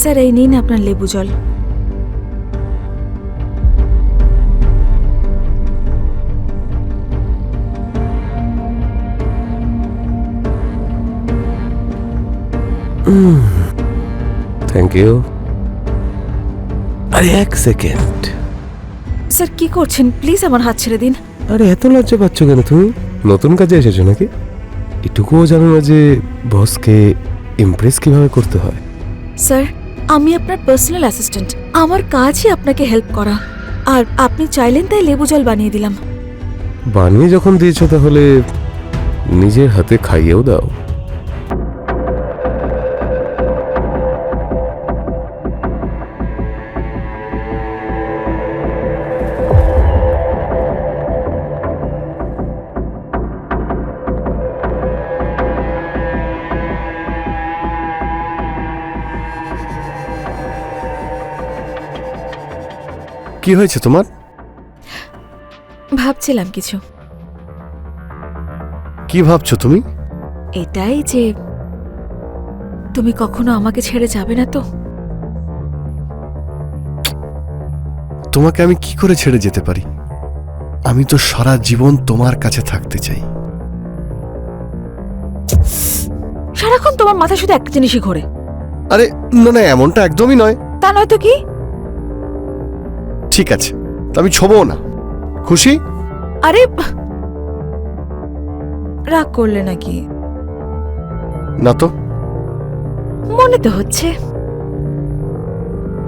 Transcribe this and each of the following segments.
Sir এই নিন আপনার লেবু জল। Thank you. আরে এক সেকেন্ড। স্যার কি করছেন? প্লিজ আমার হাত ছেড়ে দিন। আরে এত লজ্জা পাচ্ছ কেন তুমি? নতুন কাজে এসেছো নাকি? এটুকুও জানো না যে বসকে ইমপ্রেস কিভাবে করতে হয়? স্যার আমি আপনার পার্সোনাল অ্যাসিস্ট্যান্ট, আমার কাজই আপনাকে হেল্প করা। আর আপনি চাইলেন তাই লেবু জল বানিয়ে দিলাম। বানিয়ে যখন দিয়েছো তাহলে নিজের হাতে খাইয়েও দাও। কি হয়েছে তোমার? ভাবছিলাম কিছু। কি ভাবছো তুমি? এটাই যে তুমি কখনো আমাকে ছেড়ে যাবে না তো? তোমাকে আমি কি করে ছেড়ে যেতে পারি? আমি তো সারা জীবন তোমার কাছে থাকতে চাই। সারাক্ষণ তোমার মাথা শুধু একটা জিনিসই ঘোরে। আরে না না, এমনটা একদমই নয়। তা নয় তো কি? ঠিক আছে, তো আমি ছোবও না। খুশি? আরে রাগ করলে নাকি? না তো। মনে তো হচ্ছে।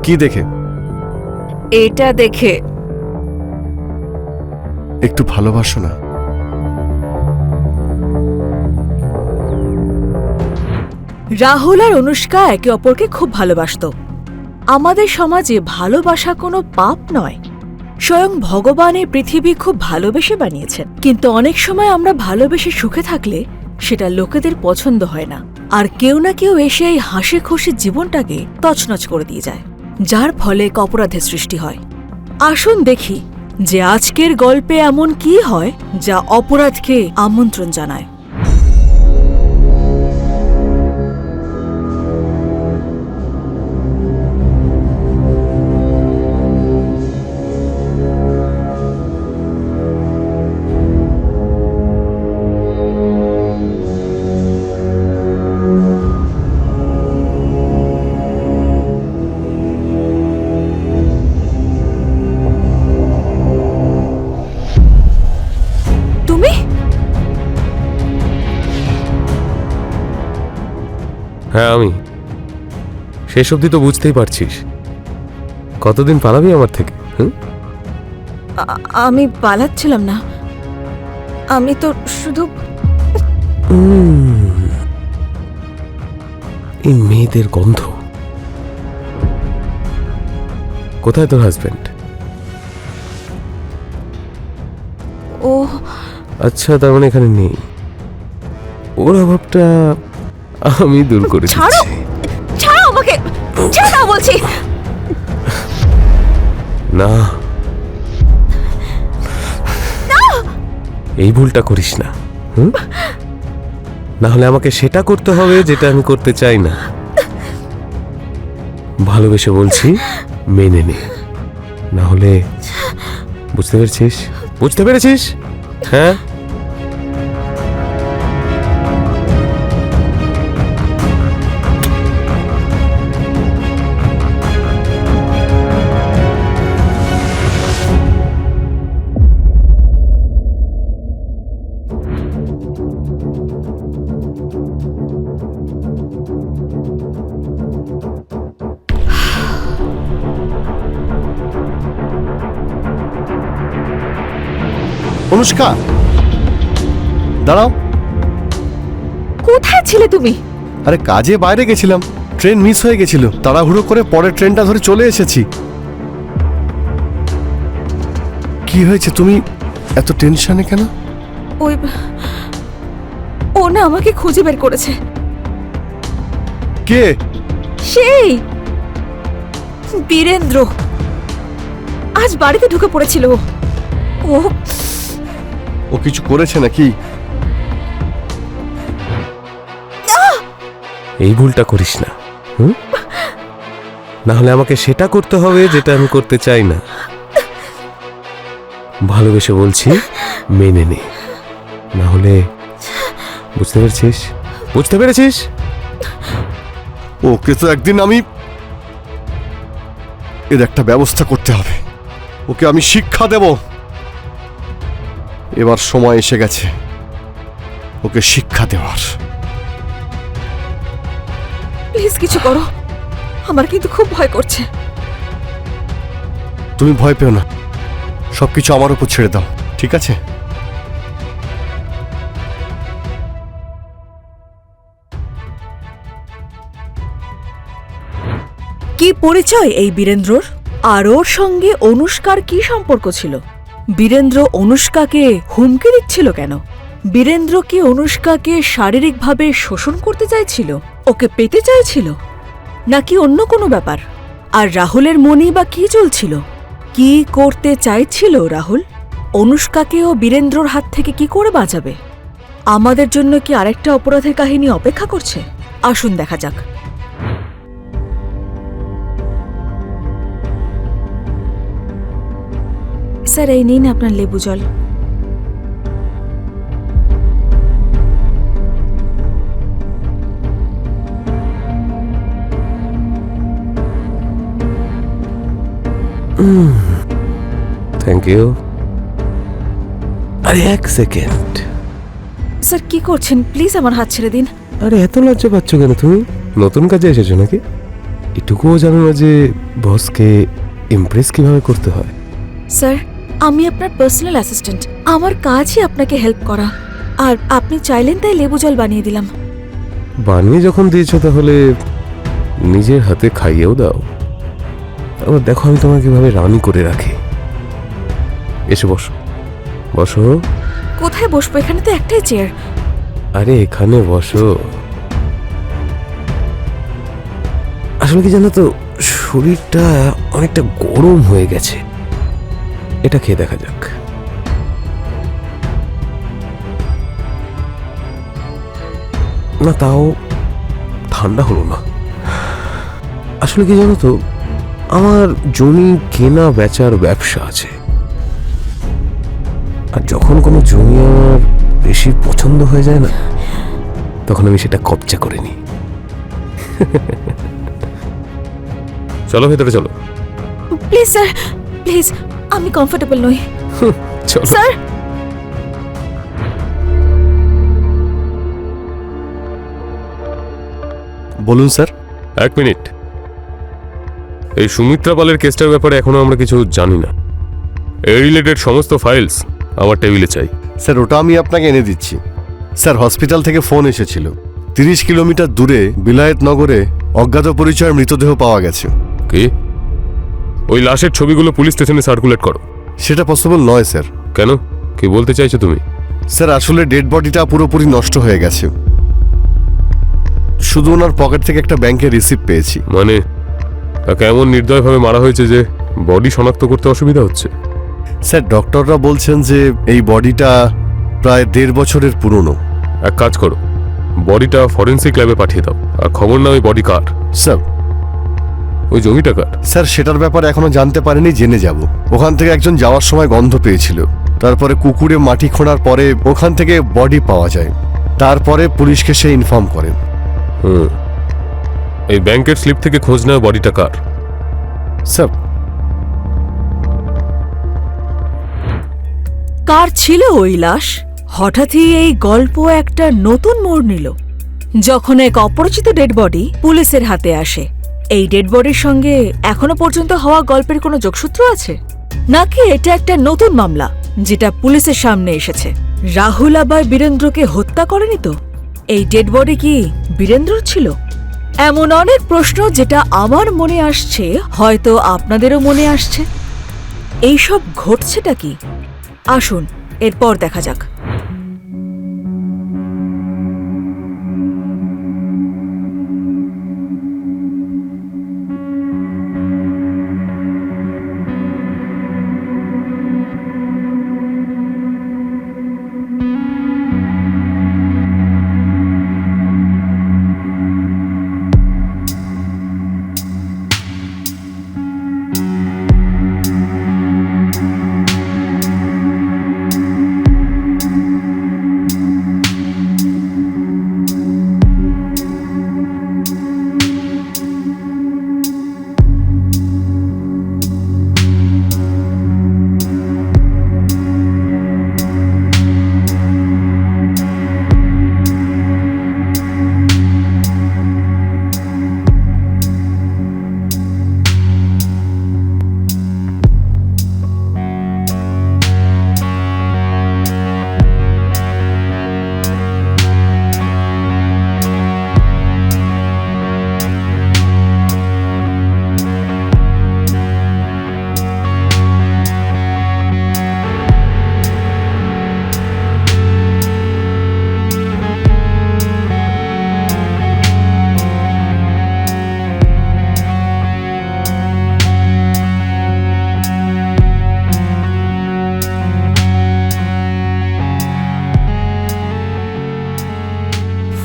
কি দেখে? এটা দেখে। একটু ভালোবাসো না? রাহুল আর অনুষ্কা একে অপরকে খুব ভালোবাসতো। আমাদের সমাজে ভালোবাসা কোনো পাপ নয়, স্বয়ং ভগবান এই পৃথিবী খুব ভালোবেসে বানিয়েছেন। কিন্তু অনেক সময় আমরা ভালোবেসে সুখে থাকলে সেটা লোকেদের পছন্দ হয় না, আর কেউ না কেউ এসে এই হাসি খুশি জীবনটাকে তছনছ করে দিয়ে যায়, যার ফলে এক অপরাধের সৃষ্টি হয়। আসুন দেখি যে আজকের গল্পে এমন কি হয় যা অপরাধকে আমন্ত্রণ জানায়। হ্যাঁ আমি। শেষ অবধি তো বুঝতেই পারছিস। কতদিন পালাবি আমার থেকে? আমি পালাচ্ছিলাম না, আমি তো শুধু এই মেয়েদের গন্ধ। কোথায় তোর হাজবেন্ড? ও আচ্ছা, তার মানে এখানে নেই। ওর অভাবটা আমি দূর করে ছাড়ো, দিচ্ছি। ছাড়ো আমাকে, ছেড়ে দাও বলছি। না, এই ভুলটা করিস না। না হলে আমাকে সেটা করতে হবে যেটা আমি করতে চাই না। ভালোবেসে বলছি, মেনে নে, না হলে। বুঝতে পেরেছিস? বুঝতে পেরেছিস? হ্যাঁ। অনুষ্কা, দাঁড়াও। কোথায় ছিলে তুমি? আরে কাজে বাইরে গেছিলাম, ট্রেন মিস হয়ে গেছিল, তাড়াহুড়ো করে পরের ট্রেনটা ধরে চলে এসেছি। কি হয়েছে, তুমি এত টেনশনে কেন? ওই ও না আমাকে খুঁজে বের করেছে। কে? সেই বীরেন্দ্র। আজ বাড়িতে ঢুকে পড়েছিল। ও ও কিছু করেছে নাকি? এই ভুলটা করিস না। না হলে আমাকে সেটা করতে হবে যেটা আমি করতে চাই না। ভালোবেসে বলছি, মেনে নে, না হলে। বুঝতে পেরেছিস? বুঝতে পেরেছিস? ওকে তো একদিন আমি এর একটা ব্যবস্থা করতে হবে। ওকে আমি শিক্ষা দেব। এবার সময় এসে গেছে ওকে শিক্ষা দেওয়ার। প্লিজ কিছু করো, আমার কিন্তু খুব ভয় করছে। তুমি ভয় পেও না, সবকিছু আমার উপর ছেড়ে দাও, ঠিক আছে? কি পরিচয় এই বীরেন্দ্রর? আর ওর সঙ্গে অনুষ্কার কি সম্পর্ক ছিল? বীরেন্দ্র অনুষ্কাকে হুমকি দিচ্ছিল কেন? বীরেন্দ্র কি অনুষ্কাকে শারীরিকভাবে শোষণ করতে চাইছিল, ওকে পেতে চাইছিল, নাকি অন্য কোনো ব্যাপার? আর রাহুলের মনেই বা কি চলছিল? কি করতে চাইছিল রাহুল? অনুষ্কাকে ও বীরেন্দ্রর হাত থেকে কি করে বাঁচাবে? আমাদের জন্য কি আরেকটা অপরাধের কাহিনী অপেক্ষা করছে? আসুন দেখা যাক। স্যার, এই নিন আপনার লেবু জল। Thank you. আরে এক সেকেন্ড। স্যার কি করছেন? প্লিজ আমার হাত ছেড়ে দিন। আরে এত লজ্জা পাচ্ছ কেন তুমি? নতুন কাজে এসেছো নাকি? এটুকুও জানো না যে বসকে ইমপ্রেস কিভাবে করতে হয়? স্যার, আমি আপনার পার্সোনাল অ্যাসিস্ট্যান্ট, আমার কাজই আপনাকে হেল্প করা। আর আপনি চাইলেন তাই লেবু জল বানিয়ে দিলাম। বানিয়ে যখন দিয়েছো তাহলে নিজের হাতে খাইয়েও দাও। আবার দেখো আমি তোমাকে কিভাবে রানি করে রাখি। এসে বসো, বসো। কোথায় বসবো? এখানে তো একটাই চেয়ার। আরে এখানে বসো। আসলে কি জানো তো, শরীরটা অনেকটা গরম হয়ে গেছে। এটা খেয়ে দেখা যাক। না, তাও ঠান্ডা হলো না। আসলে কি জানো তো, আমার জমি কেনা বেচার ব্যবসা আছে। আর যখন কোনো জমি আমার বেশি পছন্দ হয়ে যায় না, তখন আমি সেটা কবজা করে নিই। চলো ভেতরে চলো। প্লিজ স্যার, প্লিজ, আমি কমফোর্টেবল নই। চলো। স্যার, বলুন স্যার। এক মিনিট। এই সুমিত্রা পালের কেসটার ব্যাপারে এখনো আমরা কিছু জানি না। এই রিলেটেড সমস্ত ফাইলস আমার টেবিলে চাই। স্যার ওটা আমি আপনাকে এনে দিচ্ছি। স্যার হসপিটাল থেকে ফোন এসেছিল, 30 কিলোমিটার দূরে বিলায়েত নগরে অজ্ঞাত পরিচয়ের মৃতদেহ পাওয়া গেছে। কি? ওই লাশের ছবিগুলো পুলিশ স্টেশনে সার্কুলেট করো। সেটা পসিবল নয় স্যার। কেন? কি বলতে চাইছো তুমি? স্যার আসলে ডেড বডিটা পুরোপুরি নষ্ট হয়ে গেছে। শুধু ওনার পকেট থেকে একটা ব্যাংকের রিসিপ্ট পেয়েছি। মানে তাকে এমন নির্দয়ভাবে মারা হয়েছে যে বডি শনাক্ত করতে অসুবিধা হচ্ছে? স্যার ডক্টররা বলছেন যে এই বডিটা প্রায় 1.5 বছরের পুরনো। এক কাজ করো, বডিটা ফরেন্সিক ল্যাবে পাঠিয়ে দাও। আর খবর না ওই বডি কার। স্যার ওই জমিটা কার? স্যার সেটার ব্যাপারে এখনো জানতে পারিনি, জেনে যাব। ওখান থেকে একজন যাওয়ার সময় গন্ধ পেয়েছিল, তারপরে কুকুরে মাটি খোঁড়ার পরে ওখান থেকে বডি পাওয়া যায়। তারপরে পুলিশকে সে ইনফর্ম করেন। এই ব্যাংকের স্লিপ থেকে খোঁজ নেওয়া বডিটা কার? স্যার কার ছিল ওই লাশ? হঠাৎই এই গল্প একটা নতুন মোড় নিল যখন এক অপরিচিত ডেড বডি পুলিশের হাতে আসে। এই ডেড বডির সঙ্গে এখনো পর্যন্ত হওয়া গল্পের কোনো যোগসূত্র আছে, নাকি এটা একটা নতুন মামলা যেটা পুলিশের সামনে এসেছে? রাহুল আবার বীরেন্দ্রকে হত্যা করেনি তো? এই ডেড বডি কি বীরেন্দ্রর ছিল? এমন অনেক প্রশ্ন যেটা আমার মনে আসছে, হয়তো আপনাদেরও মনে আসছে। এইসব ঘটছেটা কি? আসুন এরপর দেখা যাক।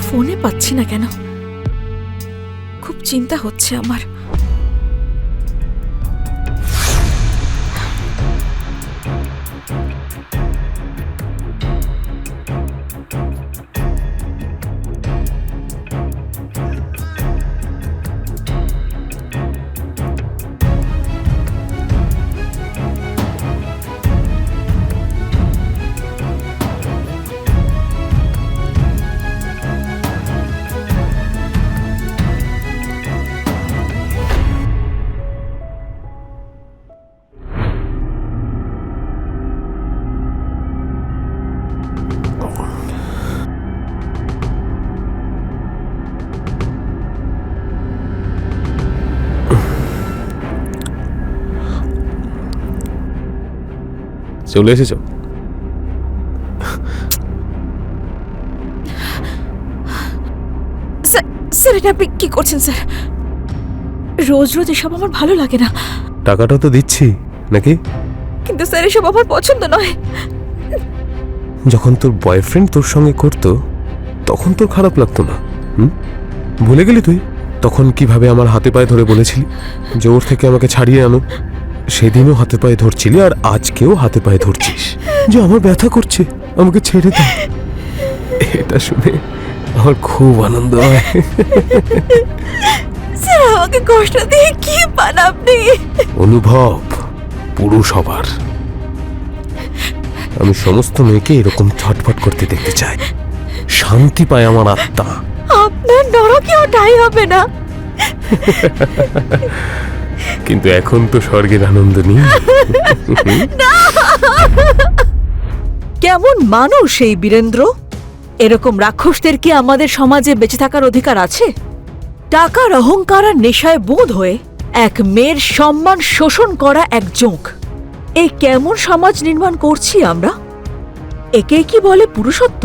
ফোনে পাচ্ছি না কেন? খুব চিন্তা হচ্ছে আমার। চলে এসেছ? স্যার, এটা আপনি কি করছেন স্যার? রোজ রোজ এসব আমার ভালো লাগে না। টাকাটা তো দিচ্ছি নাকি? কিন্তু স্যার, এসব আমার পছন্দ নয়। যখন তোর বয়ফ্রেন্ড তোর সঙ্গে করতো তখন তোর খারাপ লাগতো না? ভুলে গেলি তুই তখন কিভাবে আমার হাতে পায়ে ধরে বলেছিলি যে ওর থেকে আমাকে ছাড়িয়ে আনো? সেদিনও হাতে পায়ে ধরছিলি আর আজকেও হাতে পায়ে ধরছিস যে আমার ব্যথা করছে, আমাকে ছেড়ে দে। এটা শুনে আমার খুব আনন্দ হয়। স্যার, আমাকে কষ্ট দিয়ে কি পান আপনি? অনুভব পুরুষ হবার। আমি সমস্ত মেয়েকে এরকম ছটফট করতে দেখতে চাই। শান্তি পায় আমার আত্মা। আপনার নরকেও ঠাঁই হবে না। কিন্তু এখন তো স্বর্গের আনন্দ নেই। কেমন মানুষ এই বীরেন্দ্র? এরকম রাক্ষসদের কি আমাদের সমাজে বেঁচে থাকার অধিকার আছে? টাকার অহংকার আর নেশায় বোধ হয়ে এক মেয়ের সম্মান শোষণ করা এক জোঁক। এই কেমন সমাজ নির্মাণ করছি আমরা? একে কি বলে পুরুষত্ব?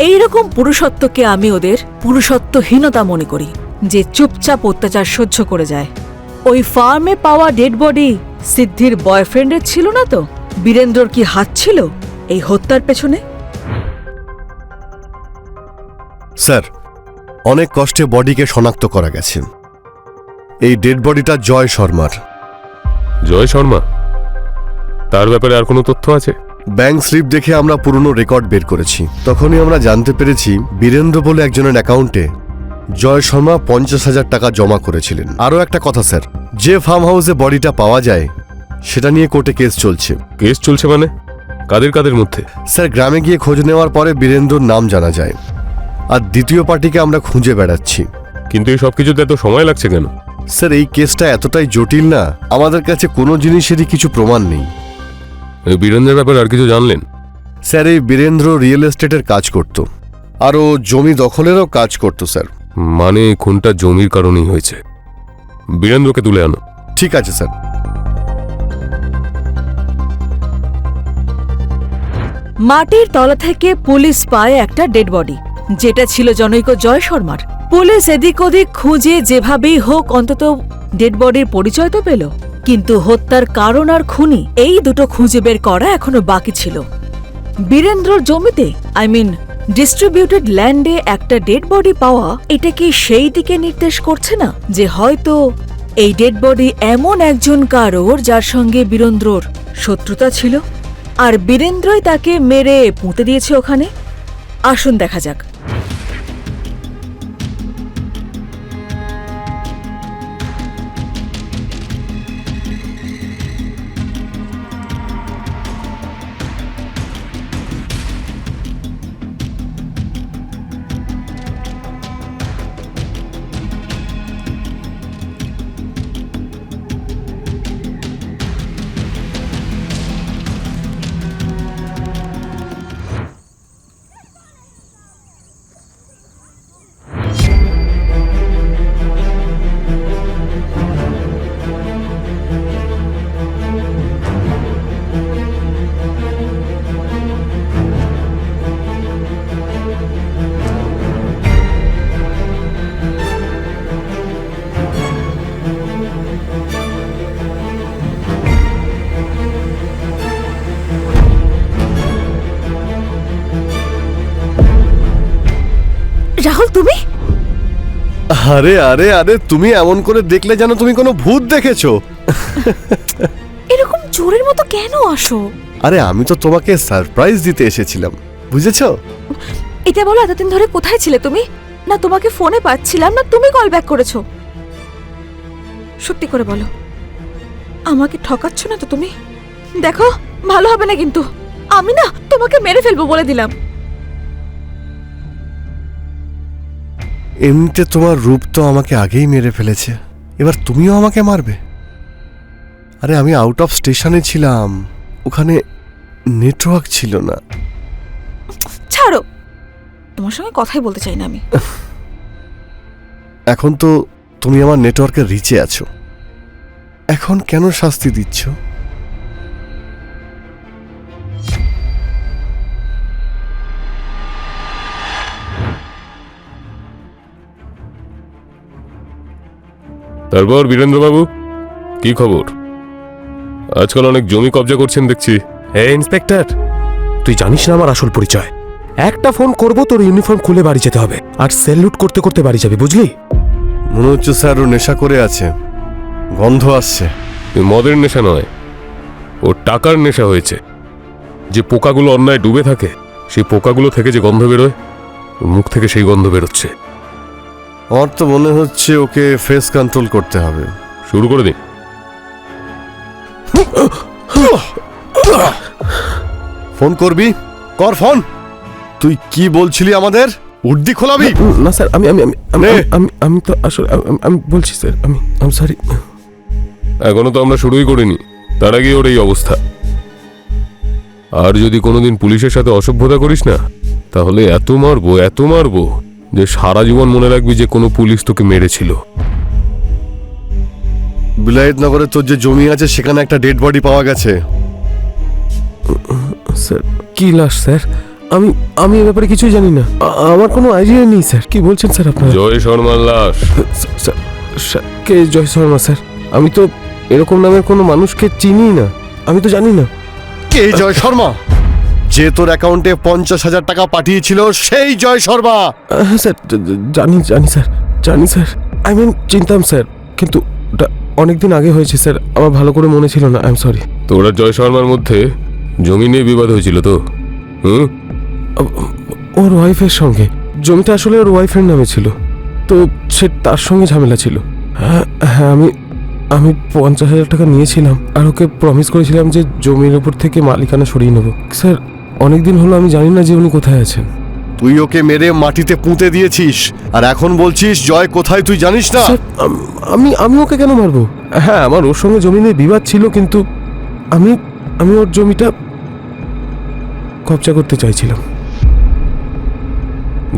এইরকম পুরুষত্বকে আমি ওদের পুরুষত্বহীনতা মনে করি, যে চুপচাপ অত্যাচার সহ্য করে যায়। ওই ফার্মে পাওয়া ডেড বডি সিদ্ধির বয়ফ্রেন্ডের ছিল না তো? বীরেন্দ্রর কি হাত ছিল এই হত্যার পেছনে? স্যার, অনেক কষ্টে বডিকে শনাক্ত করা গেছে। এই ডেড বডিটা জয় শর্মার। জয় শর্মা? তার ব্যাপারে আর কোনো তথ্য আছে? ব্যাংক স্লিপ দেখে আমরা পুরনো রেকর্ড বের করেছি। তখনই আমরা জানতে পেরেছি বীরেন্দ্র বলে একজনের অ্যাকাউন্টে জয় শর্মা 50,000 টাকা জমা করেছিলেন। আরও একটা কথা স্যার, যে ফার্ম হাউসে বডিটা পাওয়া যায় সেটা নিয়ে কোর্টে কেস চলছে। কেস চলছে মানে? কাদের কাদের মধ্যে? স্যার, গ্রামে গিয়ে খোঁজ নেওয়ার পরে বীরেন্দ্রর নাম জানা যায়, আর দ্বিতীয় পার্টিকে আমরা খুঁজে বেড়াচ্ছি। কিন্তু এই সব কিছুতে এত সময় লাগছে কেন? স্যার, এই কেসটা এতটাই জটিল না, আমাদের কাছে কোনো জিনিসেরই কিছু প্রমাণ নেই। এই বীরেন্দ্রের ব্যাপারে আর কিছু জানলেন? স্যার, এই বীরেন্দ্র রিয়েল এস্টেটের কাজ করত, আর ও জমি দখলেরও কাজ করত স্যার। মানে খুনটা জমির কারণেই হয়েছে। বীরেন্দ্রকে তুলে আনো। ঠিক আছে স্যার। মাটির তলা থেকে পুলিশ পায় একটা ডেড বডি, যেটা ছিল জনৈক জয় শর্মার। পুলিশ এদিক ওদিক খুঁজে যেভাবেই হোক অন্তত ডেড বডির পরিচয় তো পেল, কিন্তু হত্যার কারণ আর খুনি এই দুটো খুঁজে বের করা এখনো বাকি ছিল। বীরেন্দ্রর জমিতে, ডিস্ট্রিবিউটেড ল্যান্ডে একটা ডেড বডি পাওয়া, এটা কি সেই দিকে নির্দেশ করছে না যে হয়তো এই ডেড বডি এমন একজন কারোর যার সঙ্গে বীরেন্দ্রর শত্রুতা ছিল, আর বীরেন্দ্রই তাকে মেরে পুঁতে দিয়েছে ওখানে? আসুন দেখা যাক। তুমি? আরে আরে আরে, তুমি এমন করে দেখলে যেন তুমি কোনো ভূত দেখেছো। এরকম চোরের মতো কেন আসো? আরে আমি তো তোমাকে সারপ্রাইজ দিতে এসেছিলাম, বুঝেছো? এটা বলো, এতদিন ধরে কোথায় ছিলে তুমি? না তোমাকে ফোনে পাচ্ছিলাম, না তুমি কল ব্যাক করেছো? সত্যি করে বলো, আমাকে ঠকাচ্ছ না তো তুমি? দেখো, ভালো হবে না কিন্তু। আমি না তোমাকে মেরে ফেলবো বলে দিলাম। এমনিতে তোমার রূপ তো আমাকে আগেই মেরে ফেলেছে, এবার তুমিও আমাকে মারবে? আরে আমি আউট অফ স্টেশনে ছিলাম, ওখানে নেটওয়ার্ক ছিল না। ছাড়ো, তোমার সঙ্গে কথাই বলতে চাই না আমি। এখন তো তুমি আমার নেটওয়ার্কের রিচে আছো, এখন কেন শাস্তি দিচ্ছ? তারপর বীরেন্দ্রবাবু, কি খবর? আজকাল অনেক জমি কবজা করছেন দেখছি। হে ইন্সপেক্টর, তুই জানিস না আমার আসল পরিচয়। একটা ফোন করব, তোর ইউনিফর্ম খুলে বাড়ি যেতে হবে, আর স্যালুট করতে করতে বাড়ি যাবি, বুঝলি? মনে হচ্ছে স্যার ও নেশা করে আছে, গন্ধ আসছে। মদের নেশা নয়, ওর টাকার নেশা হয়েছে। যে পোকাগুলো অন্যায় ডুবে থাকে, সেই পোকাগুলো থেকে যে গন্ধ বেরোয়, ওর মুখ থেকে সেই গন্ধ বেরোচ্ছে। আমার তো মনে হচ্ছে ওকে ফেস কন্ট্রোল করতে হবে। শুরু করে দিন। ফোন করবি? কর ফোন। তুই কি বলছিলি আমাদের? উর্দি খোলাবি? না স্যার, আমি আমি আমি নে। আমি আমি তো আসলে আমি বলছি স্যার, আমি সরি। এখনো তো আমরা শুরুই করিনি, তার আগে ওর এই অবস্থা। আর যদি কোনোদিন পুলিশের সাথে অসভ্যতা করিস না, তাহলে এত মারবো যে সারা জীবন মনে রাখবি যে কোনো পুলিশ তোকে মেরেছিল। বিলায়তনগরে তোর যে জমি আছে সেখানে একটা ডেড বডি পাওয়া গেছে। স্যার কি লাশ স্যার? আমি আমি এ ব্যাপারে কিছুই জানি না, আমার কোনো আইডিয়া নেই স্যার। কি বলছেন স্যার আপনারা? জয় শর্মার লাশ। কে জয় শর্মা স্যার? আমি তো এরকম নামের কোনো মানুষকে চিনি না, আমি তো জানি না। কে জয় শর্মা? যে তোর অ্যাকাউন্টে 50,000 টাকা পাঠিয়েছিল সেই জয় শর্মা। হ্যাঁ স্যার, জানি স্যার। আই মিন চিনতাম স্যার, কিন্তু ওটা অনেকদিন আগে হয়েছে স্যার, আমার ভালো করে মনে ছিল না। I am sorry. তোরা জয় শর্মার মধ্যে জমি নিয়ে বিবাদ হয়েছিল তো? ওর ওয়াইফের সঙ্গে। জমিটা আসলে ওর ওয়াইফের নামে ছিল, তো সে তার সঙ্গে ঝামেলা ছিল। হ্যাঁ হ্যাঁ, আমি 50,000 টাকা নিয়েছিলাম, আর ওকে প্রমিস করেছিলাম যে জমির উপর থেকে মালিকানা সরিয়ে নেব। স্যার অনেকদিন হলো, আমি জানি না যে উনি কোথায় আছেন। তুই ওকে মেরে মাটিতে পুঁতে দিয়েছিস, আর এখন বলছিস জয় কোথায় তুই জানিস না? স্যার আমি ওকে কেন মারবো? হ্যাঁ, আমার ওর সঙ্গে জমি নিয়ে বিবাদ ছিল, কিন্তু আমি ওর জমিটা কবজা করতে চাইছিলাম।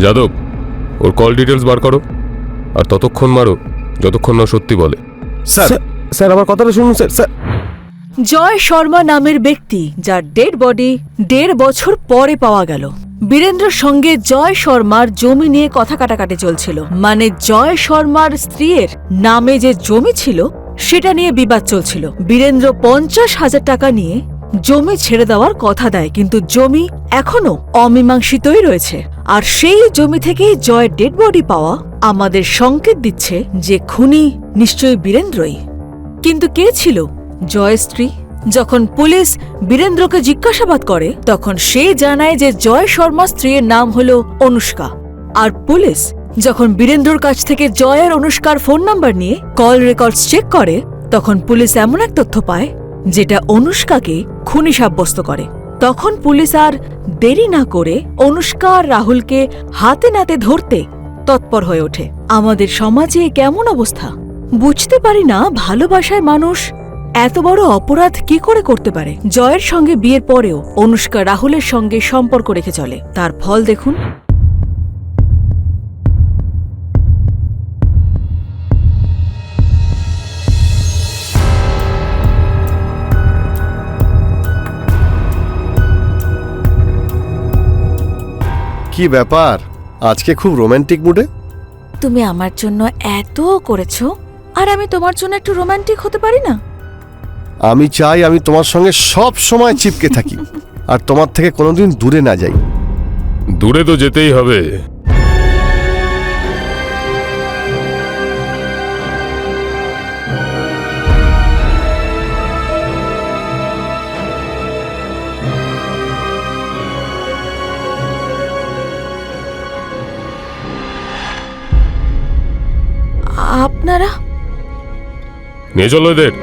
যাদব, ওর কল ডিটেলস বার করো, আর ততক্ষণ মারো যতক্ষণ না সত্যি বলে। স্যার আমার কথাটা শুনুন স্যার। জয় শর্মা নামের ব্যক্তি, যার ডেড বডি 1.5 বছর পরে পাওয়া গেল। বীরেন্দ্রর সঙ্গে জয় শর্মার জমি নিয়ে কথা কাটাকাটি চলছিল, মানে জয় শর্মার স্ত্রীর নামে যে জমি ছিল সেটা নিয়ে বিবাদ চলছিল। বীরেন্দ্র 50,000 টাকা নিয়ে জমি ছেড়ে দেওয়ার কথা দেয়, কিন্তু জমি এখনো অমীমাংসিতই রয়েছে। আর সেই জমি থেকেই জয়ের ডেড বডি পাওয়া আমাদের সংকেত দিচ্ছে যে খুনি নিশ্চয়ই বীরেন্দ্রই। কিন্তু কে ছিল জয়ের স্ত্রী? যখন পুলিশ বীরেন্দ্রকে জিজ্ঞাসাবাদ করে, তখন সে জানায় যে জয় শর্মা স্ত্রীর নাম হলো অনুষ্কা। আর পুলিশ যখন বীরেন্দ্রর কাছ থেকে জয় আর অনুষ্কার ফোন নাম্বার নিয়ে কল রেকর্ডস চেক করে, তখন পুলিশ এমন এক তথ্য পায় যেটা অনুষ্কাকে খুনি সাব্যস্ত করে। তখন পুলিশ আর দেরি না করে অনুষ্কা আর রাহুলকে হাতে নাতে ধরতে তৎপর হয়ে ওঠে। আমাদের সমাজে কেমন অবস্থা বুঝতে পারি না, ভালোবাসায় মানুষ এত বড় অপরাধ কি করে করতে পারে? জয়ের সঙ্গে বিয়ের পরেও অনুষ্কা রাহুলের সঙ্গে সম্পর্ক রেখে চলে, তার ফল দেখুন। কি ব্যাপার, আজকে খুব রোমান্টিক মুডে? তুমি আমার জন্য এত করেছো, আর আমি তোমার জন্য একটু রোমান্টিক হতে পারি না? আমি চাই আমি তোমার সঙ্গে সব সময় চিপকে থাকি, আর তোমার থেকে কোনোদিন দূরে না যাই। দূরে তো যেতেই হবে, আপনারা? নিয়ে চলো এদের।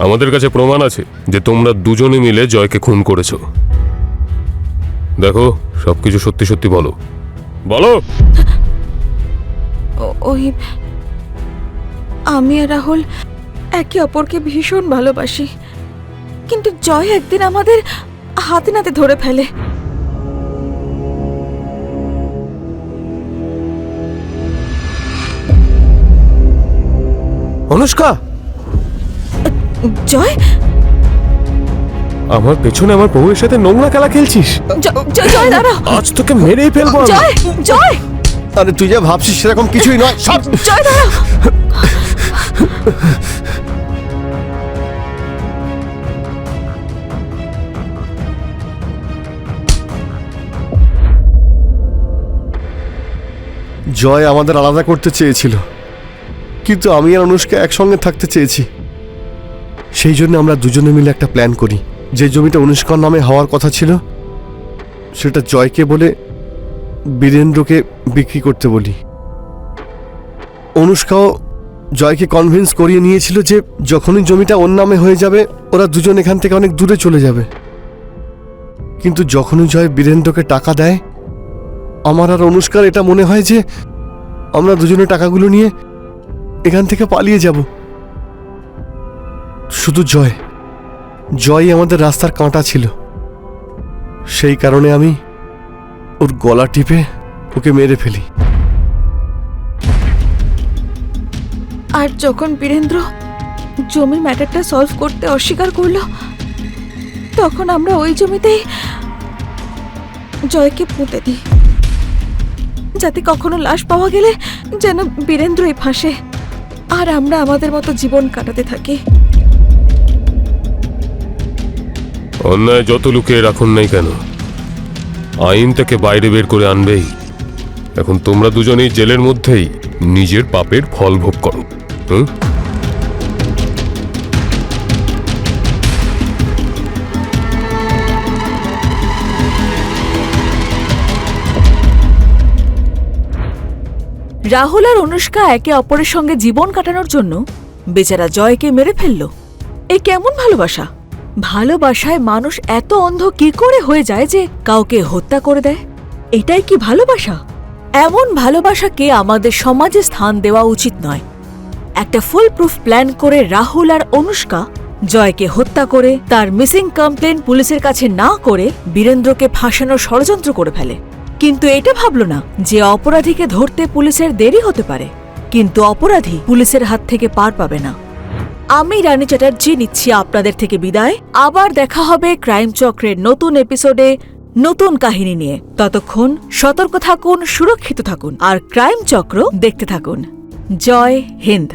আমাদের কাছে প্রমাণ আছে যে তোমরা দুজনে মিলে জয়কে খুন করেছো। দেখো, সবকিছু সত্যি সত্যি বলো। বলো। ওই আমি আর রাহুল একে অপরকে ভীষণ ভালোবাসি, কিন্তু জয় একদিন আমাদের হাতে নাতে ধরে ফেলে। অনুষ্কা, জয়, আমার পেছনে আমার বউয়ের সাথে নোংরা খেলা খেলছিস? জয় দাঁড়াও। আজ তোকে মেরেই ফেলবো আমি। জয়, জয়, আরে তুই যা ভাবছিস সেরকম কিছুই নয়। সব জয় দাঁড়াও। জয় আমাদের আলাদা করতে চেয়েছিল, কিন্তু আমি আর অনুষ্কা একসঙ্গে থাকতে চেয়েছি। সেই জন্য আমরা দুজনে মিলে একটা প্ল্যান করি। যে জমিটা অনুষ্কার নামে হওয়ার কথা ছিল সেটা জয়কে বলে বীরেন্দ্রকে বিক্রি করতে বলি। অনুষ্কাও জয়কে কনভিন্স করিয়ে নিয়েছিল যে যখনই জমিটা ওর নামে হয়ে যাবে ওরা দুজন এখান থেকে অনেক দূরে চলে যাবে। কিন্তু যখনই জয় বীরেন্দ্রকে টাকা দেয়, আমার আর অনুষ্কার এটা মনে হয় যে আমরা দুজনে টাকাগুলো নিয়ে এখান থেকে পালিয়ে যাব। শুধু জয় আমাদের রাস্তার কাঁটা ছিল। সেই কারণে আমি ওর গলা টিপে ওকে মেরে ফেলি। আর যখন বীরেন্দ্র জমির ম্যাটারটা সলভ করতে অস্বীকার করলো, তখন আমরা ওই জমিতেই জয়কে পুঁতে দিই, যাতে কখনো লাশ পাওয়া গেলে যেন বীরেন্দ্রই ফাঁসে আর আমরা আমাদের মতো জীবন কাটাতে থাকি। অন্যায় যত লুকিয়ে রাখুন নাই কেন, আইন থেকে বাইরে বের করে আনবেই। এখন তোমরা দুজনেই জেলের মধ্যেই নিজের পাপের ফল ভোগ করো। রাহুল আর অনুষ্কা একে অপরের সঙ্গে জীবন কাটানোর জন্য বেচারা জয়কে মেরে ফেলল। এ কেমন ভালোবাসা? ভালোবাসায় মানুষ এত অন্ধ কি করে হয়ে যায় যে কাউকে হত্যা করে দেয়? এটাই কি ভালোবাসা? এমন ভালোবাসাকে আমাদের সমাজে স্থান দেওয়া উচিত নয়। একটা ফুল প্রুফ প্ল্যান করে রাহুল আর অনুষ্কা জয়কে হত্যা করে তার মিসিং কমপ্লেন পুলিশের কাছে না করে বীরেন্দ্রকে ফাঁসানোর ষড়যন্ত্র করে ফেলে। কিন্তু এটা ভাবলো না যে অপরাধীকে ধরতে পুলিশের দেরি হতে পারে, কিন্তু অপরাধী পুলিশের হাত থেকে পার পাবে না। আমি রানী চ্যাটার্জি নিচ্ছি আপনাদের থেকে বিদায়। আবার দেখা হবে ক্রাইম চক্রের নতুন এপিসোডে নতুন কাহিনী নিয়ে। ততক্ষণ সতর্ক থাকুন, সুরক্ষিত থাকুন আর ক্রাইম চক্র দেখতে থাকুন। জয় হিন্দ।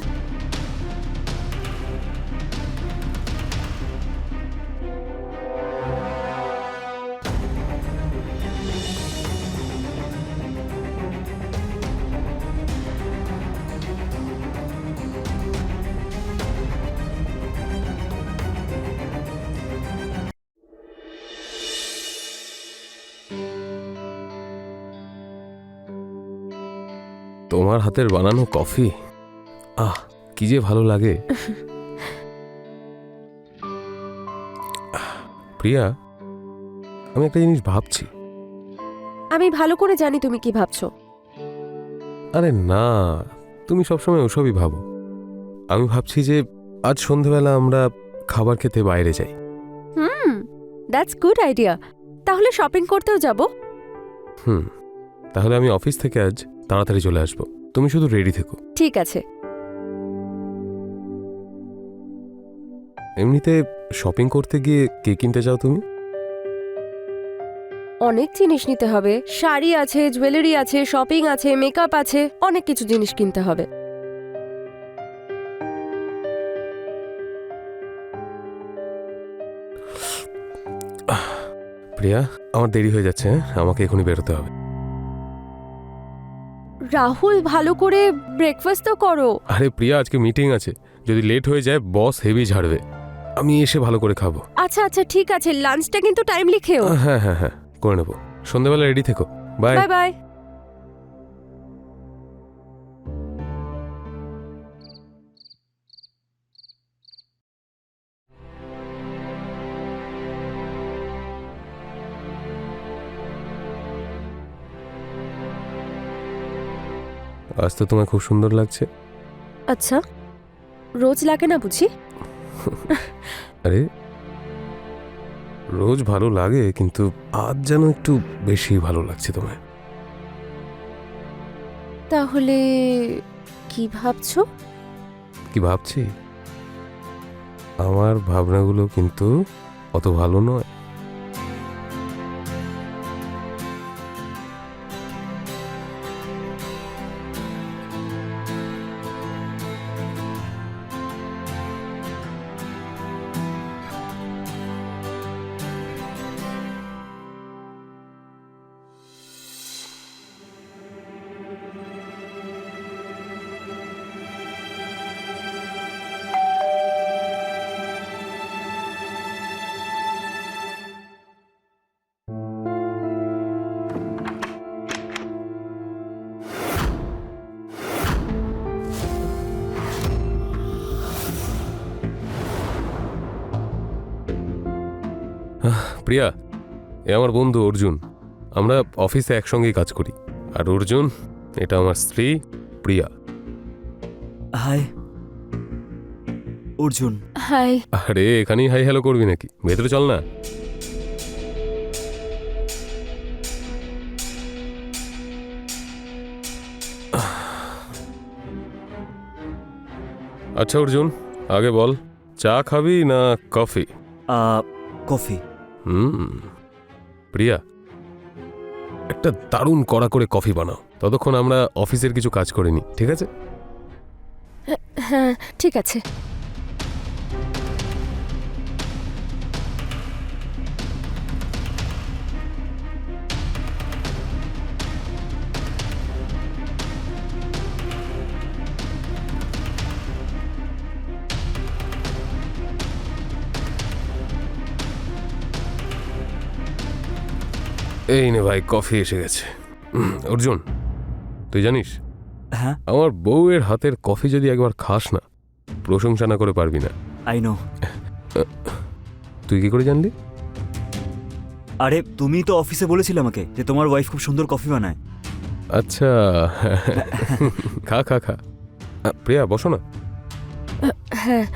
তোমার হাতের বানানো কফি, কি যে ভালো লাগে। প্রিয়া, আমি একটা জিনিস ভাবছি। আমি ভালো করে জানি তুমি কি ভাবছো। আরে না, তুমি সবসময় ওসবই ভাবো। আমি ভাবছি যে আজ সন্ধ্যাবেলা আমরা খাবার খেতে বাইরে যাই। That's good idea. তাহলে শপিং করতেও যাব। তাহলে আমি অফিস থেকে আজ তাড়াতাড়ি চলে আসবো, তুমি শুধু রেডি থেকো। ঠিক আছে। এমনিতে শপিং করতে গিয়ে কে কিনতে যাও তুমি? অনেক জিনিস নিতে হবে। শাড়ি আছে, জুয়েলারি আছে, শপিং আছে, মেকআপ আছে, অনেক কিছু জিনিস কিনতে হবে। প্রিয়া, আমার দেরি হয়ে যাচ্ছে, আমাকে এখনই বেরোতে হবে। রাহুল, ভালো করে ব্রেকফাস্ট তো করো। আরে প্রিয়া, আজকে মিটিং আছে, যদি লেট হয়ে যায় বস হেভি ঝাড়বে। আমি এসে ভালো করে খাবো। আচ্ছা আচ্ছা ঠিক আছে, লাঞ্চটা কিন্তু টাইমলি খেও। হ্যাঁ হ্যাঁ হ্যাঁ, করে নেবো। সন্ধ্যেবেলা রেডি থেকো। বাই। Bye bye. আজ তো তোমায় খুব সুন্দর লাগছে। আচ্ছা, রোজ লাগে না বুঝি? আরে রোজ ভালো লাগে, কিন্তু আজ যেন একটু বেশি ভালো লাগছে তোমায়। তাহলে কি ভাবছো? কি ভাবছি? আমার ভাবনাগুলো কিন্তু অত ভালো নয়। প্রিয়া, এ আমার বন্ধু অর্জুন। আমরা অফিসে একসঙ্গেই কাজ করি। আর অর্জুন, এটা আমার স্ত্রী প্রিয়া। হাই অর্জুন। হাই। আরে এখানেই হাই হ্যালো করবি নাকি? ভেতরে চল না। আচ্ছা অর্জুন, আগে বল, চা খাবি না কফি? কফি। প্রিয়া, একটা দারুণ কড়া করে কফি বানাও। ততক্ষণ আমরা অফিসের কিছু কাজ করে নি, ঠিক আছে? হ্যাঁ ঠিক আছে। এই নে ভাই, কফি এসে গেছে। অর্জুন, তুই জানিস হ্যাঁ, আমার বউয়ের হাতের কফি যদি একবার খাস না, প্রশংসা না করে পারবি না। I know. তুই কি করে জানলি? আরে তুমি তো অফিসে বলেছিলে আমাকে যে তোমার ওয়াইফ খুব সুন্দর কফি বানায়। আচ্ছা, খা খা খা। প্রিয়া বসো না। হ্যাঁ।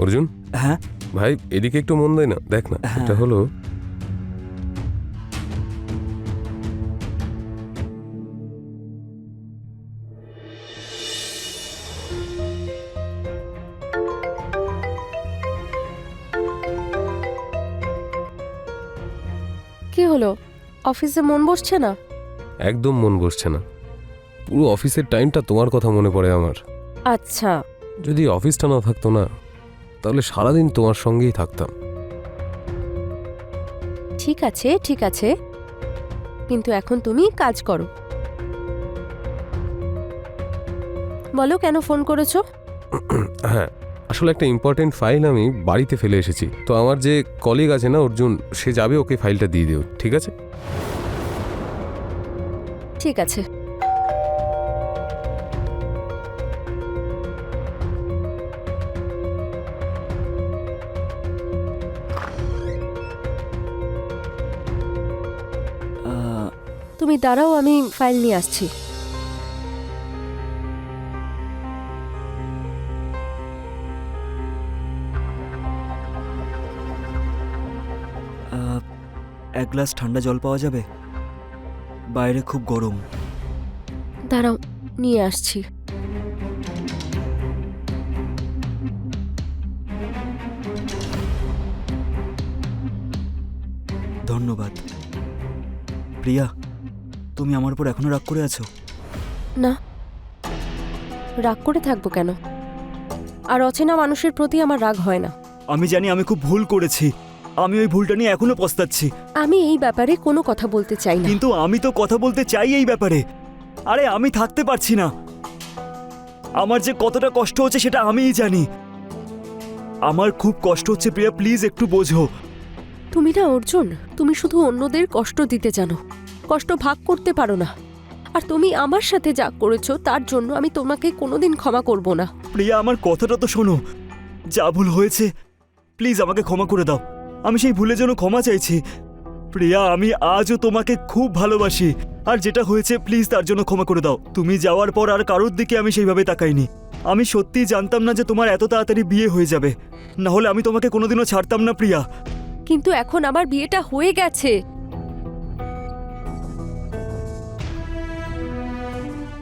অর্জুন হ্যাঁ ভাই, এদিকে একটু মন দেয় না, দেখ না। হ্যাঁ। এটা হলো কি হলো, অফিসে মন বসছে না? একদম মন বসছে না। পুরো অফিসের টাইমটা তোমার কথা মনে পড়ে আমার। আচ্ছা। যদি অফিসটা না থাকতো না, তাহলে সারাদিন তোমার সঙ্গেই থাকতাম। ঠিক আছে ঠিক আছে, কিন্তু এখন তুমি কাজ করো। বলো কেন ফোন করেছো? হ্যাঁ, আসলে একটা ইম্পর্টেন্ট ফাইল আমি বাড়িতে ফেলে এসেছি। তো আমার যে কলিগ আছে না অর্জুন, সে যাবে, ওকে ফাইলটা দিয়ে দিও, ঠিক আছে? ঠিক আছে। তুমি দাঁড়াও, আমি ফাইল নিয়ে আসছি। এক গ্লাস ঠান্ডা জল পাওয়া যাবে? বাইরে খুব গরম। দাঁড়াও, নিয়ে আসছি। ধন্যবাদ। প্রিয়া, তুমি আমার উপর এখনো রাগ করে আছো? না, রাগ করে থাকবো কেন? আর অচেনা মানুষের প্রতি আমার রাগ হয় না। আমি জানি আমি খুব ভুল করেছি, আমি ওই ভুলটা নিয়ে এখনো পস্তাচ্ছি। আমি এই ব্যাপারে কোনো কথা বলতে চাই না। কিন্তু আমি তো কথা বলতে চাই এই ব্যাপারে। আরে আমি থাকতে পারছি না। আমার যে কতটা কষ্ট হচ্ছে সেটা আমিই জানি। আমার খুব কষ্ট হচ্ছে প্রিয়া, প্লিজ একটু বোঝো। তুমি না অর্জুন, তুমি শুধু অন্যদের কষ্ট দিতে জানো, কষ্ট ভাগ করতে পারো না। আর তুমি আমার সাথে যা করেছো তার জন্য আমি তোমাকে কোনোদিন ক্ষমা করব না। প্রিয়া আমার কথাটা তো শোনো। যা ভুল হয়েছে প্লিজ আমাকে ক্ষমা করে দাও। আমি সেই ভুলের জন্য ক্ষমা চাইছি। প্রিয়া আমি আজও তোমাকে খুব ভালোবাসি। আর যেটা হয়েছে প্লিজ তার জন্য ক্ষমা করে দাও। তুমি যাওয়ার পর আর কারোর দিকে আমি সেইভাবে তাকাইনি। আমি সত্যিই জানতাম না যে তোমার এত তাড়াতাড়ি বিয়ে হয়ে যাবে। না হলে আমি তোমাকে কোনোদিনও ছাড়তাম না প্রিয়া। কিন্তু এখন আমার বিয়েটা হয়ে গেছে।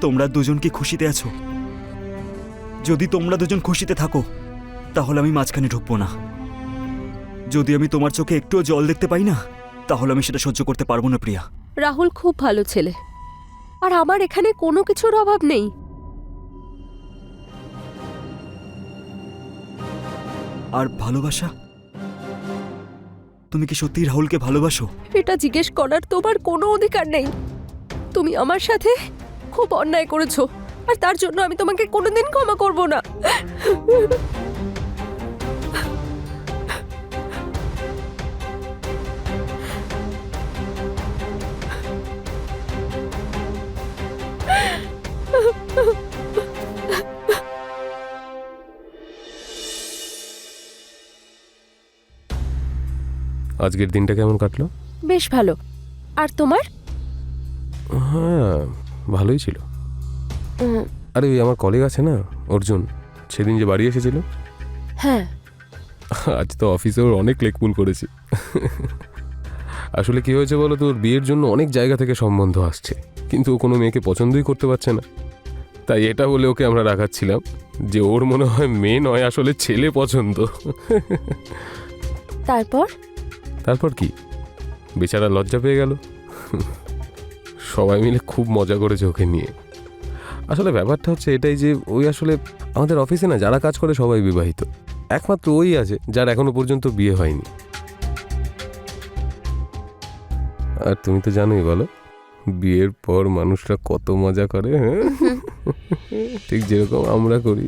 তোমরা দুজন কি খুশিতে আছো? যদি তোমরা দুজন খুশিতে থাকো তাহলে আমি মাঝখানে ঢুকবো না। যদি আমি তোমার চোখে একটুও জল দেখতে পাই না তাহলে আমি সেটা সহ্য করতে পারবো না প্রিয়া। রাহুল খুব ভালো ছেলে, আর আমার এখানে কোনো কিছুর অভাব নেই। আর ভালোবাসা, তুমি কি সত্যিই রাহুলকে ভালোবাসো? এটা জিজ্ঞেস করার তোমার কোনো অধিকার নেই। তুমি আমার সাথে খুব অন্যায় করেছো, আর তার জন্য আমি তোমাকে কোনোদিন ক্ষমা করব না। আজকের দিনটা কেমন কাটলো? বেশ ভালো। আর তোমার? হ্যাঁ, ভালোই ছিল। আরে ওই আমার কলিগ আছে না অর্জুন, সেদিন যে বাড়ি এসেছিল, হ্যাঁ। আজ তো অফিসে ওর অনেক লেকপুল করেছি। আসলে কি হয়েছে বলো, তোর বিয়ের জন্য অনেক জায়গা থেকে সম্বন্ধ আসছে, কিন্তু ও কোনো মেয়েকে পছন্দই করতে পারছে না। তাই এটা বলে ওকে আমরা রাখাচ্ছিলাম যে ওর মনে হয় মেয়ে নয়, আসলে ছেলে পছন্দ। তারপর কি, বেচারা লজ্জা পেয়ে গেল। সবাই মিলে খুব মজা করেছে ওকে নিয়ে। আসলে ব্যাপারটা হচ্ছে এটাই যে ওই আসলে আমাদের অফিসে না যারা কাজ করে সবাই বিবাহিত, একমাত্র ওই আছে যার এখনো পর্যন্ত বিয়ে হয়নি। আর তুমি তো জানোই বলো, বিয়ের পর মানুষরা কত মজা করে। হ্যাঁ, ঠিক যেরকম আমরা করি।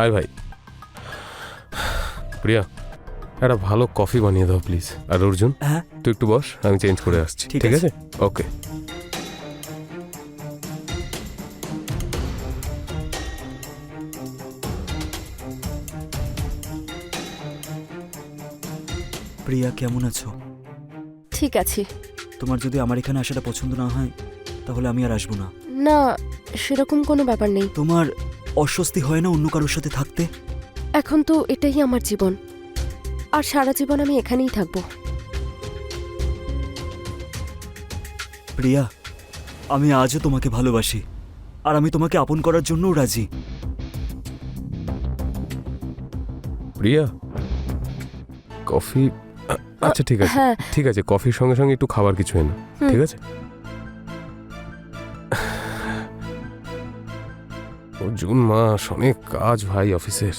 আয় ভাই। প্রিয়া, একটা ভালো কফি বানিয়ে দাও প্লিজ। আর অর্জুন, হ্যাঁ তুই একটু বস, আমি চেঞ্জ করে আসছি। ঠিক ঠিক আছে। আছে, ওকে। প্রিয়া কেমন আছো? ঠিক আছে। তোমার যদি আমার এখানে আসাটা পছন্দ না হয় তাহলে আমি আর আসবো না। না, সেরকম কোনো ব্যাপার নেই। তোমার অস্বস্তি হয় না অন্য কারোর সাথে থাকতে? এখন তো এটাই আমার জীবন, আর সারা জীবন আমি এখানেই থাকবো। প্রিয়া আমি আজও তোমাকে ভালোবাসি, আর আমি তোমাকে আপন করার জন্যও রাজি। প্রিয়া, কফি? আচ্ছা ঠিক আছে, হ্যাঁ। ঠিক আছে, কফির সঙ্গে সঙ্গে একটু খাবার কিছু এনো। ঠিক আছে। জুন মাস, অনেক কাজ ভাই অফিসের।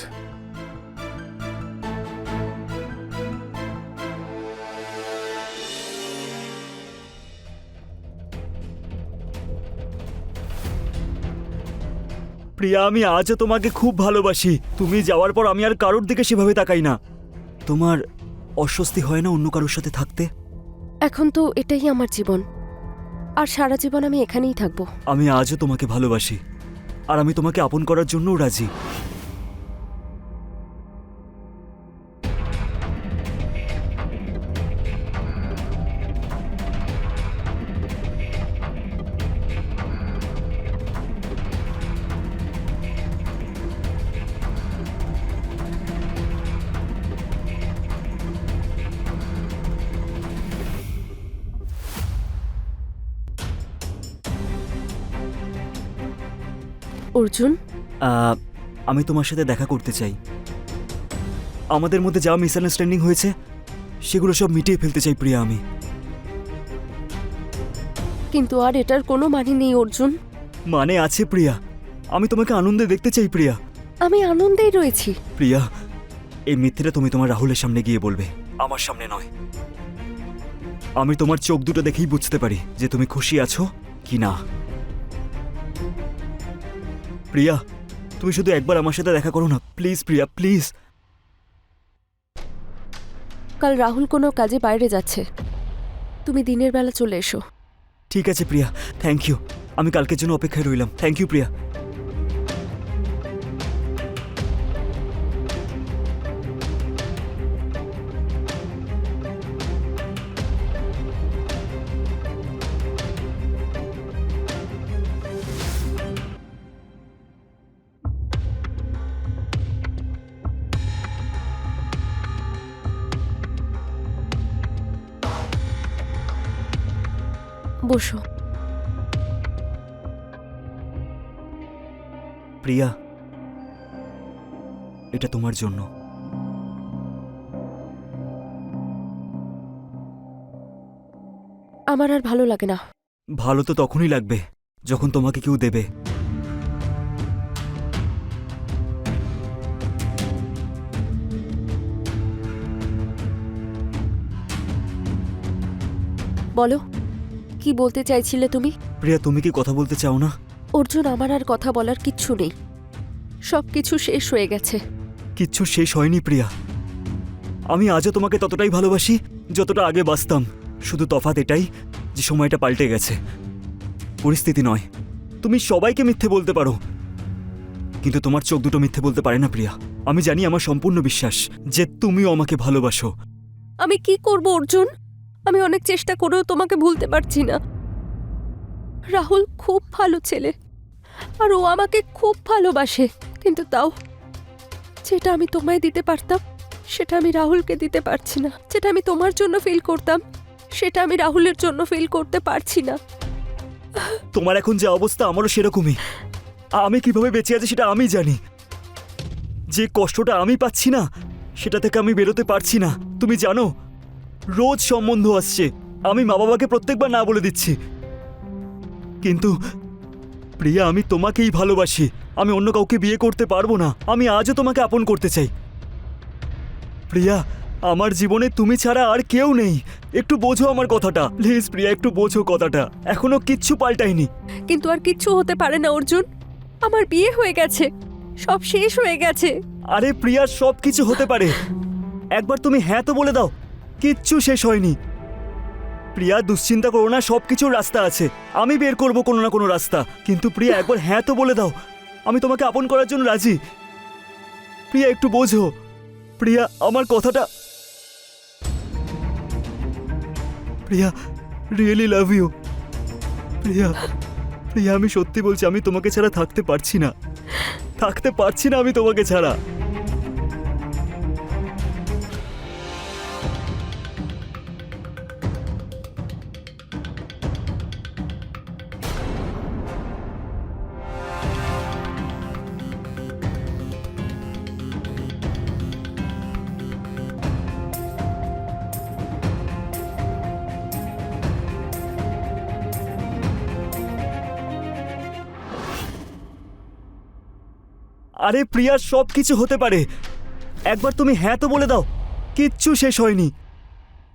প্রিয়া আমি আজও তোমাকে খুব ভালোবাসি। তুমি যাওয়ার পর আমি আর কারোর দিকে সেভাবে তাকাই না। তোমার অস্বস্তি হয় না অন্য কারোর সাথে থাকতে? এখন তো এটাই আমার জীবন, আর সারা জীবন আমি এখানেই থাকবো। আমি আজও তোমাকে ভালোবাসি, আর আমি তোমাকে আপন করার জন্যও রাজি। অর্জুন, আমি তোমার সাথে দেখা করতে চাই। আমাদের মধ্যে যা মিসআন্ডারস্ট্যান্ডিং হয়েছে সেগুলো সব মিটিয়ে ফেলতে চাই প্রিয়া আমি। কিন্তু আর এটার কোনো মানে নেই অর্জুন। মানে আছে প্রিয়া, আমি তোমাকে আনন্দে দেখতে চাই প্রিয়া। আমি আনন্দেই রয়েছি। প্রিয়া, এই মিথ্যেটা তুমি তোমার রাহুলের সামনে গিয়ে বলবে, আমার সামনে নয়। আমি তোমার চোখ দুটো দেখেই বুঝতে পারি যে তুমি খুশি আছো কি না। প্রিয়া, তুমি শুধু একবার আমার সাথে দেখা করো না প্লিজ প্রিয়া, প্লিজ। কাল রাহুল কোনো কাজে বাইরে যাচ্ছে, তুমি দিনের বেলা চলে এসো। ঠিক আছে প্রিয়া, থ্যাংক ইউ। আমি কালকের জন্য অপেক্ষায় রইলাম। থ্যাংক ইউ প্রিয়া। বসো। প্রিয়া, এটা তোমার জন্য। আমার আর ভালো লাগে না। ভালো তো তখনই লাগবে যখন তোমাকে কেউ দেবে। বলো, কি বলতে চাইছিলে তুমি? প্রিয়া, তুমি কি কথা বলতে চাও না? অর্জুন, আমার আর কথা বলার কিচ্ছু নেই, সব কিছু শেষ হয়ে গেছে। কিচ্ছু শেষ হয়নি প্রিয়া। আমি আজও তোমাকে ততটাই ভালোবাসি যতটা আগে বাসতাম। শুধু তফাৎ এটাই যে সময়টা পাল্টে গেছে, পরিস্থিতি নয়। তুমি সবাইকে মিথ্যে বলতে পারো, কিন্তু তোমার চোখ দুটো মিথ্যে বলতে পারে না প্রিয়া। আমি জানি, আমার সম্পূর্ণ বিশ্বাস যে তুমিও আমাকে ভালোবাসো। আমি কি করব অর্জুন? আমি অনেক চেষ্টা করেও তোমাকে ভুলতে পারছি না। রাহুল খুব ভালো ছেলে, আর ও আমাকে খুব ভালোবাসে, কিন্তু তাও যেটা আমি তোমায় দিতে পারতাম সেটা আমি রাহুলকে দিতে পারছি না। যেটা আমি তোমার জন্য ফিল করতাম সেটা আমি রাহুলের জন্য ফিল করতে পারছি না। তোমার এখন যে অবস্থা আমারও সেরকমই। আমি কিভাবে বেঁচে আছি সেটা আমি জানি। যে কষ্টটা আমি পাচ্ছি না সেটা থেকে আমি বেরোতে পারছি না। তুমি জানো, রোজ সম্বন্ধ আসছে, আমি মা বাবাকে প্রত্যেকবার না বলে দিচ্ছি। কিন্তু প্রিয়া, আমি তোমাকেই ভালোবাসি। আমি অন্য কাউকে বিয়ে করতে পারবো না। আমি আজও তোমাকে আপন করতে চাই। প্রিয়া, আমার জীবনে তুমি ছাড়া আর কেউ নেই। একটু বোঝো আমার কথাটা প্লিজ প্রিয়া, একটু বোঝো কথাটা। এখনো কিচ্ছু পাল্টায়নি। কিন্তু আর কিচ্ছু হতে পারে না অর্জুন। আমার বিয়ে হয়ে গেছে, সব শেষ হয়ে গেছে। আরে প্রিয়া, সব কিছু হতে পারে। একবার তুমি হ্যাঁ তো বলে দাও, কিচ্ছু শেষ হয়নি। প্রিয়া, দুশ্চিন্তা করো না, সব কিছুর রাস্তা আছে। আমি বের করবো কোনো না কোনো রাস্তা। কিন্তু প্রিয়া, একবার হ্যাঁ তো বলে দাও, আমি তোমাকে আপন করার জন্য রাজি। প্রিয়া, একটু বোঝো। প্রিয়া, আমার কথাটা। প্রিয়া, রিয়েলি লাভ ইউ। প্রিয়া, প্রিয়া, আমি সত্যি বলছি, আমি তোমাকে ছাড়া থাকতে পারছি না। থাকতে পারছি না আমি তোমাকে ছাড়া। আরে প্রিয়া, সব কিছু হতে পারে। একবার তুমি হ্যাঁ তো বলে দাও, কিচ্ছু শেষ হয়নি।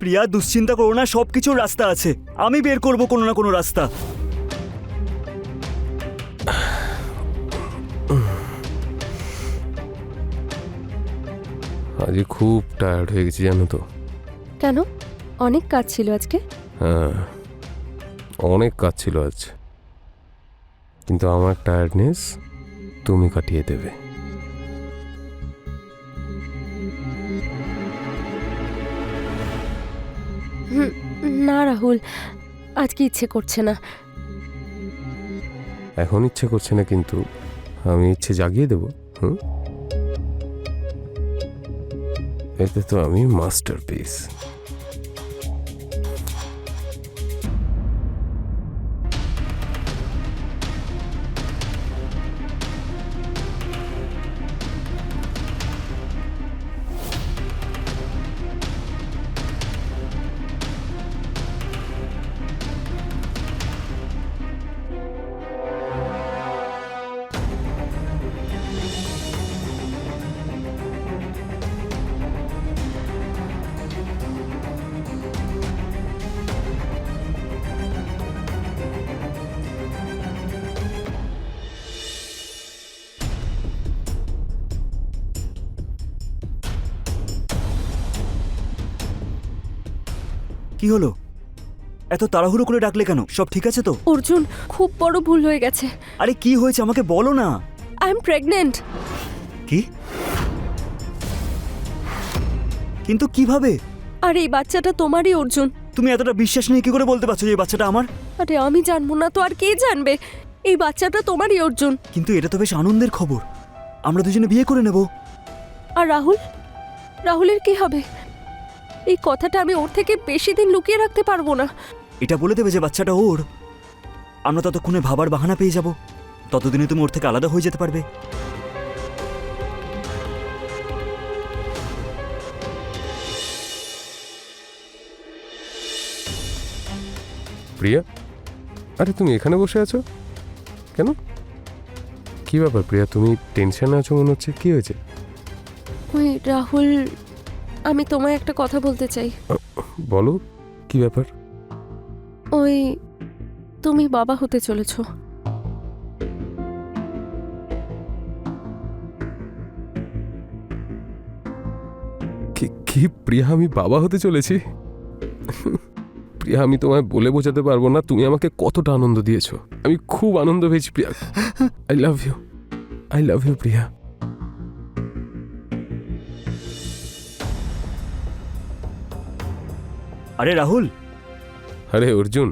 প্রিয়া, দুশ্চিন্তা করো না, সব কিছুর রাস্তা আছে। আমি বের করবো কোনো না কোনো রাস্তা। আজ খুব টায়ার্ড হয়ে গেছি জানো তো। কেন? অনেক কাজ ছিল আজকে। হ্যাঁ, অনেক কাজ ছিল আজ, কিন্তু আমার টায়ার্ডনেস তুমি কাটিয়ে দেবে। না রাহুল, আজকে ইচ্ছে করছে না। এখন ইচ্ছে করছে না, কিন্তু আমি ইচ্ছে জাগিয়ে দেবো। এতে তো আমি মাস্টারপিস। কি হলো? এত তাড়াহুড়ো করে ডাকলে কেন? সব ঠিক আছে তো? অর্জুন, খুব বড় ভুল হয়ে গেছে। আরে কি হয়েছে আমাকে বলো না। I am pregnant. কি? কিন্তু কিভাবে? আর এই বাচ্চাটা তোমারই অর্জুন। তুমি এতটা বিশ্বাস নিয়ে কি করে বলতে পারছো যে এই বাচ্চাটা আমার? আরে আমি জানবো না তো আর কে জানবে? এই বাচ্চাটা তোমারই অর্জুন। কিন্তু এটা তো বেশ আনন্দের খবর। আমরা দুজনে বিয়ে করে নেব। আর রাহুল, রাহুলের কি হবে? এই কথাটা আমি ওর থেকে বেশি দিন লুকিয়ে রাখতে পারবো না। এটা বলে দেবে যে বাচ্চাটা ওর। আমরা ততক্ষণে ভাবার বাহানা পেয়ে যাব। ততদিনে তুমি ওর থেকে আলাদা হয়ে যেতে পারবে। প্রিয়া, আরে তুমি এখানে বসে আছো কেন? কি ব্যাপার প্রিয়া, তুমি টেনশনে আছো মনে হচ্ছে, কি হয়েছে? ওই রাহুল, আমি তোমায় একটা কথা বলতে চাই। বলো, কি ব্যাপার? ওই তুমি বাবা হতে চলেছো। কি প্রিয়া, আমি বাবা হতে চলেছি? প্রিয়া, আমি তোমায় বলে বোঝাতে পারবো না তুমি আমাকে কতটা আনন্দ দিয়েছো। আমি খুব আনন্দ পেয়েছি Priya. I love you, I love you Priya. আরে রাহুল, আরে অর্জুন।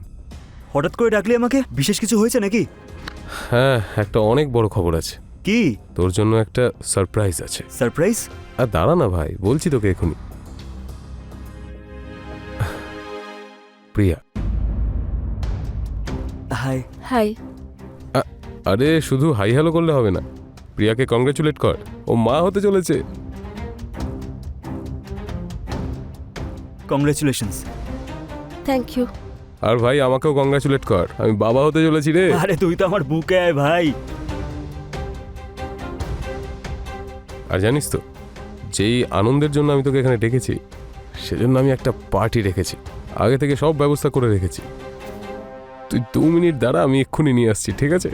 হঠাৎ করে ডাকলে আমাকে? বিশেষ কিছু হয়েছে নাকি? হ্যাঁ, একটা অনেক বড় খবর আছে। কি তোর জন্য একটা সারপ্রাইজ আছে। সারপ্রাইজ? আর দাঁড়া না ভাই, বলছি তোকে এখনই। প্রিয়া। হাই। হাই। আরে শুধু হাই হ্যালো করলে হবে না, প্রিয়াকে কংগ্রেচুলেট কর, ও মা হতে চলেছে। কংগ্রেচুলেশনস। Thank you. আর ভাই আমাকেও কংগ্রেচুলেট কর, আমি বাবা হতে চলেছি রে। আরে তুই তো আমার বুকে আয় ভাই। আর জানিস তো, যেই আনন্দের জন্য আমি তোকে এখানে ডেকেছি, সেজন্য আমি একটা পার্টি রেখেছি, আগে থেকে সব ব্যবস্থা করে রেখেছি। তুই 2 মিনিট দাঁড়া, আমি এক্ষুনি নিয়ে আসছি, ঠিক আছে?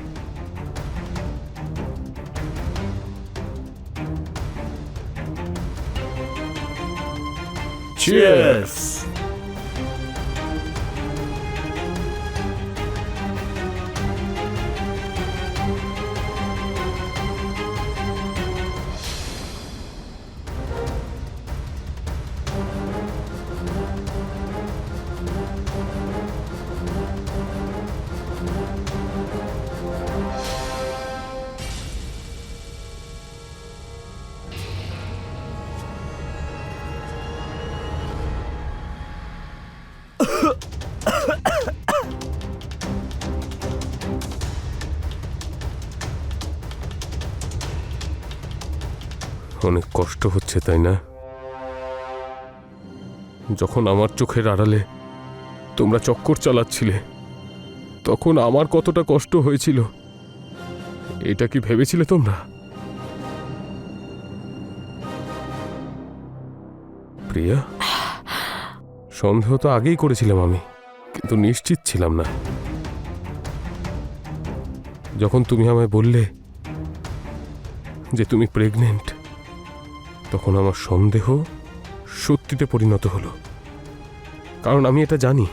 চিয়ার্স। অনেক কষ্ট হচ্ছে তাই না? যখন আমার চোখের আড়ালে তোমরা চক্কর চালাচ্ছিলে, তখন আমার কতটা কষ্ট হয়েছিল, এটা কি ভেবেছিলে তোমরা? প্রিয়া, সন্দেহ তো আগেই করেছিলাম আমি, কিন্তু নিশ্চিত ছিলাম না। যখন তুমি আমায় বললে যে তুমি প্রেগনেন্ট, তখন আমার সন্দেহ সত্যিতে পরিণত হলো। কারণ আমি এটা জানি,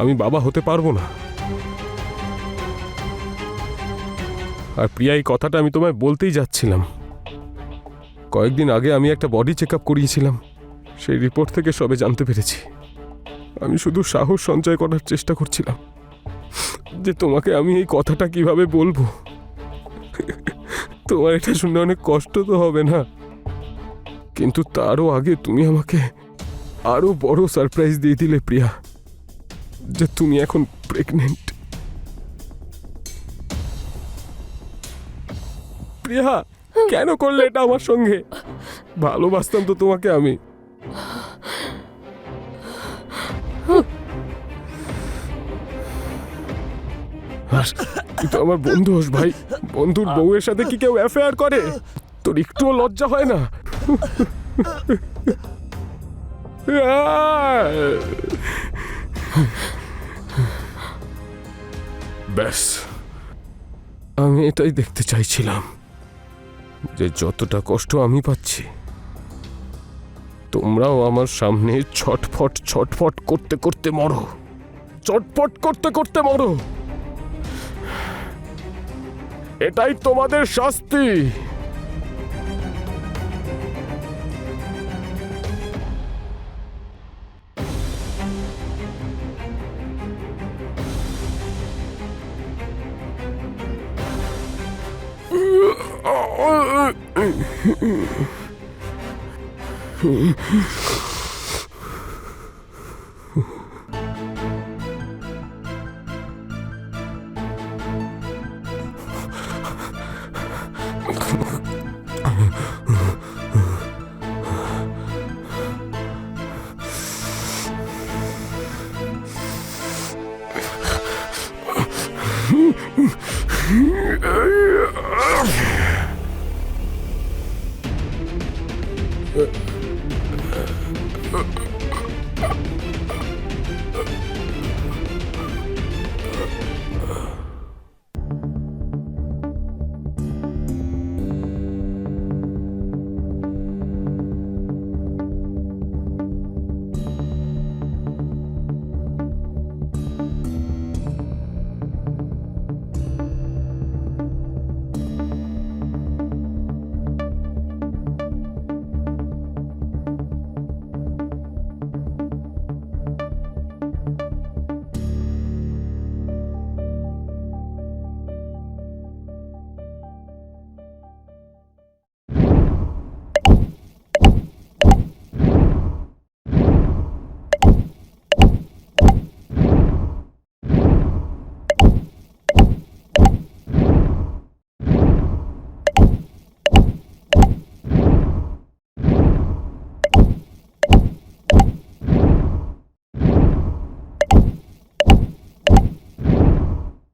আমি বাবা হতে পারবো না। আর প্রিয়া, এই কথাটা আমি তোমায় বলতেই যাচ্ছিলাম। কয়েকদিন আগে আমি একটা বডি চেক আপ করিয়েছিলাম, সেই রিপোর্ট থেকে সবে জানতে পেরেছি। আমি শুধু সাহস সঞ্চয় করার চেষ্টা করছিলাম যে তোমাকে আমি এই কথাটা কিভাবে বলবো। তোমার এটা শুনে অনেক কষ্ট তো হবে না? কিন্তু তারও আগে তুমি আমাকে আরো বড় সারপ্রাইজ দিয়ে দিলে প্রিয়া, যে তুমি এখন প্রেগনেন্ট। প্রিয়া, কেন করলে এটা আমার সঙ্গে? ভালোবাসতাম তো তোমাকে আমি। তুই তো আমার বন্ধু হোস ভাই, বন্ধুর বউয়ের সাথে কি কেউ অ্যাফেয়ার করে? তোর একটুও লজ্জা হয় না? ব্যাস, আমি এটাই দেখতে চাইছিলাম যে যতটা কষ্ট আমি পাচ্ছি, তোমরাও আমার সামনে ছটফট ছটফট করতে করতে মরো, চটপট করতে করতে মরো। এটাই তোমাদের শাস্তি।